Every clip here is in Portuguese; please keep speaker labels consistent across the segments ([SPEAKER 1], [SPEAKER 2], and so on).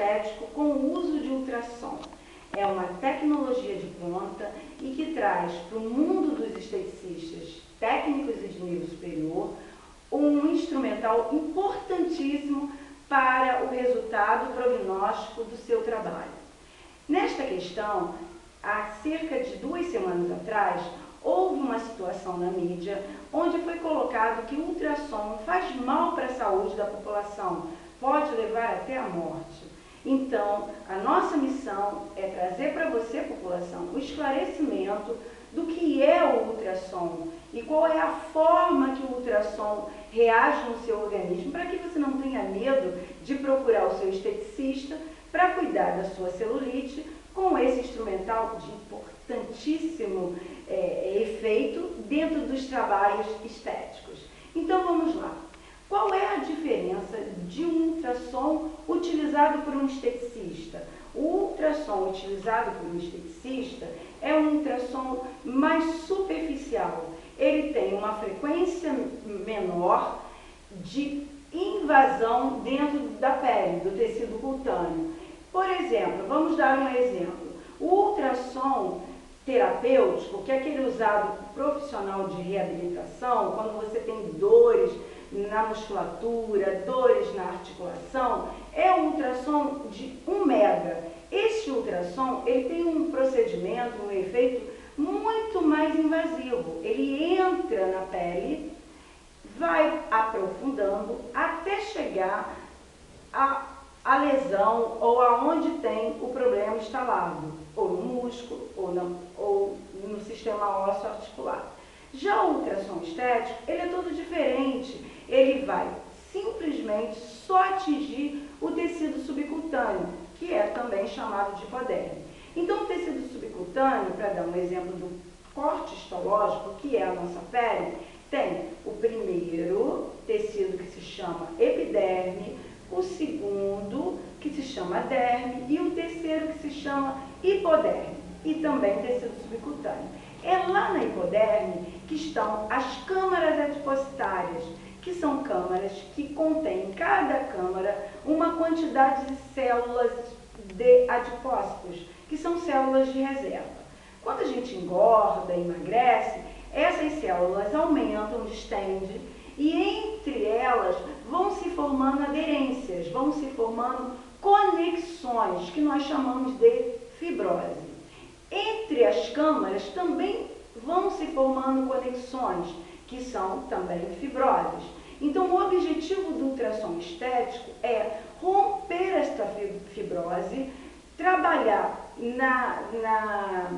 [SPEAKER 1] estético com o uso de ultrassom. É uma tecnologia de ponta e que traz para o mundo dos esteticistas técnicos e de nível superior um instrumental importantíssimo para o resultado prognóstico do seu trabalho. Nesta questão, há cerca de 2 semanas atrás, houve uma situação na mídia onde foi colocado que o ultrassom faz mal para a saúde da população, pode levar até a morte. Então, a nossa missão é trazer para você, população, o esclarecimento do que é o ultrassom e qual é a forma que o ultrassom reage no seu organismo, para que você não tenha medo de procurar o seu esteticista para cuidar da sua celulite com esse instrumental de importantíssimo efeito dentro dos trabalhos estéticos. Então vamos lá. Qual é a diferença de um ultrassom utilizado por um esteticista? O ultrassom utilizado por um esteticista é um ultrassom mais superficial. Ele tem uma frequência menor de invasão dentro da pele, do tecido cutâneo. Por exemplo, vamos dar um exemplo. O ultrassom terapêutico, que é aquele usado por profissional de reabilitação, quando você tem dores na musculatura, dores na articulação, é um ultrassom de 1 mega. Este ultrassom, ele tem um procedimento, um efeito muito mais invasivo. Ele entra na pele, vai aprofundando até chegar a lesão ou aonde tem o problema instalado, ou no músculo, ou no sistema ósseo articular. Já o ultrassom estético, ele é todo diferente. Ele vai simplesmente só atingir o tecido subcutâneo, que é também chamado de hipoderme. Então, o tecido subcutâneo, para dar um exemplo do corte histológico, que é a nossa pele, tem o primeiro tecido que se chama epiderme, o segundo que se chama derme e o terceiro que se chama hipoderme e também tecido subcutâneo. É lá na hipoderme que estão as câmaras adipositárias, que são câmaras que contêm em cada câmara uma quantidade de células de adipócitos, que são células de reserva. Quando a gente engorda, emagrece, essas células aumentam, distendem, e entre elas vão se formando aderências, vão se formando conexões, que nós chamamos de fibrose. Entre as câmaras também vão se formando conexões, que são também fibroses. Então, o objetivo do ultrassom estético é romper esta fibrose, trabalhar na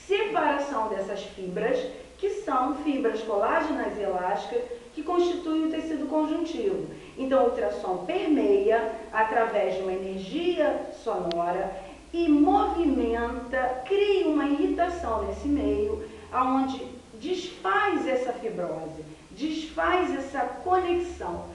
[SPEAKER 1] separação dessas fibras, que são fibras colágenas e elásticas, que constituem o tecido conjuntivo. Então, o ultrassom permeia através de uma energia sonora e movimenta, cria uma irritação nesse meio, onde desfaz essa fibrose, desfaz essa conexão.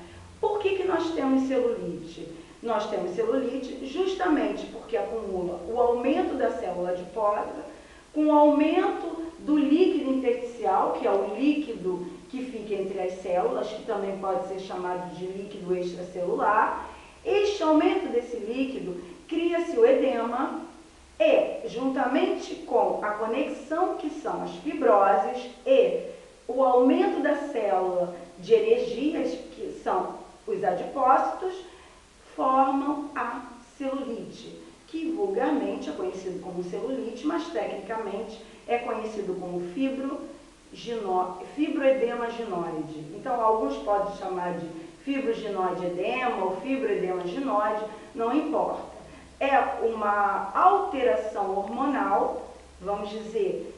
[SPEAKER 1] Por que nós temos celulite? Nós temos celulite justamente porque acumula o aumento da célula adiposa, com o aumento do líquido intersticial, que é o líquido que fica entre as células, que também pode ser chamado de líquido extracelular. Este aumento desse líquido cria-se o edema e, juntamente com a conexão que são as fibroses e o aumento da célula de energias, que são os adipócitos, formam a celulite, que vulgarmente é conhecido como celulite, mas tecnicamente é conhecido como fibroedema ginoide. Então, alguns podem chamar de fibroginoide edema ou fibroedema ginoide, não importa. É uma alteração hormonal, vamos dizer,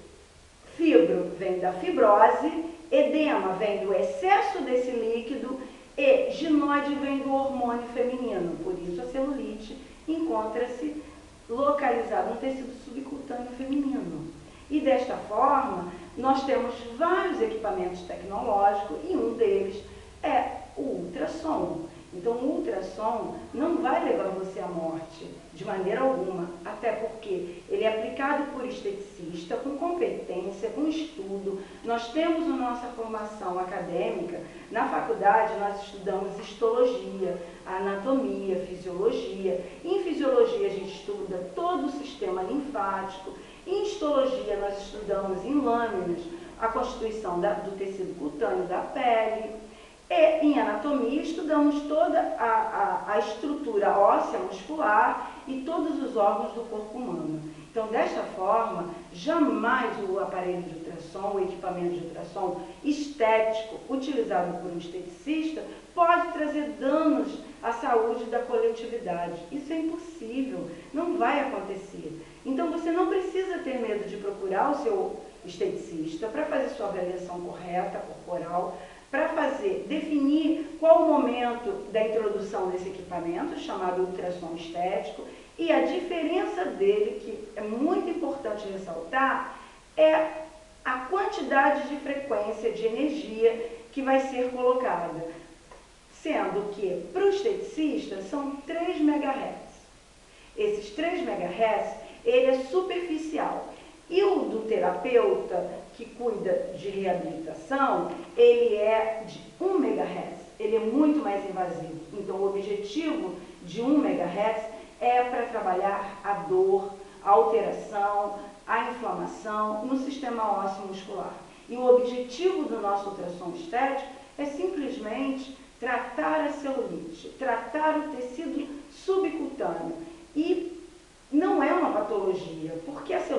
[SPEAKER 1] fibro vem da fibrose, edema vem do excesso desse líquido e ginoide vem do hormônio feminino. Por isso, a celulite encontra-se localizada no tecido subcutâneo feminino. E desta forma, nós temos vários equipamentos tecnológicos e um deles é o ultrassom. Então, o ultrassom não vai levar você à morte de maneira alguma, até porque ele é aplicado por esteticista, com competência, com estudo, estudo, nós temos a nossa formação acadêmica. Na faculdade nós estudamos histologia, anatomia, fisiologia. Em fisiologia a gente estuda todo o sistema linfático. Em histologia nós estudamos em lâminas a constituição do tecido cutâneo da pele. E em anatomia estudamos toda a estrutura óssea muscular e todos os órgãos do corpo humano. Então, desta forma, jamais o aparelho de ultrassom, o equipamento de ultrassom estético utilizado por um esteticista pode trazer danos à saúde da coletividade. Isso é impossível, não vai acontecer. Então, você não precisa ter medo de procurar o seu esteticista para fazer sua avaliação correta, corporal, para definir qual o momento da introdução desse equipamento, chamado ultrassom estético, e a diferença dele, que é muito importante ressaltar, é a quantidade de frequência de energia que vai ser colocada, sendo que para o esteticista são 3 MHz. Esses 3 MHz, ele é superficial. E o do terapeuta, que cuida de reabilitação, ele é de 1 MHz, ele é muito mais invasivo. Então, o objetivo de 1 MHz é para trabalhar a dor, a alteração, a inflamação no sistema ósseo muscular. E o objetivo do nosso ultrassom estético é simplesmente tratar a celulite, tratar o tecido subcutâneo. E não é uma patologia, porque a celulite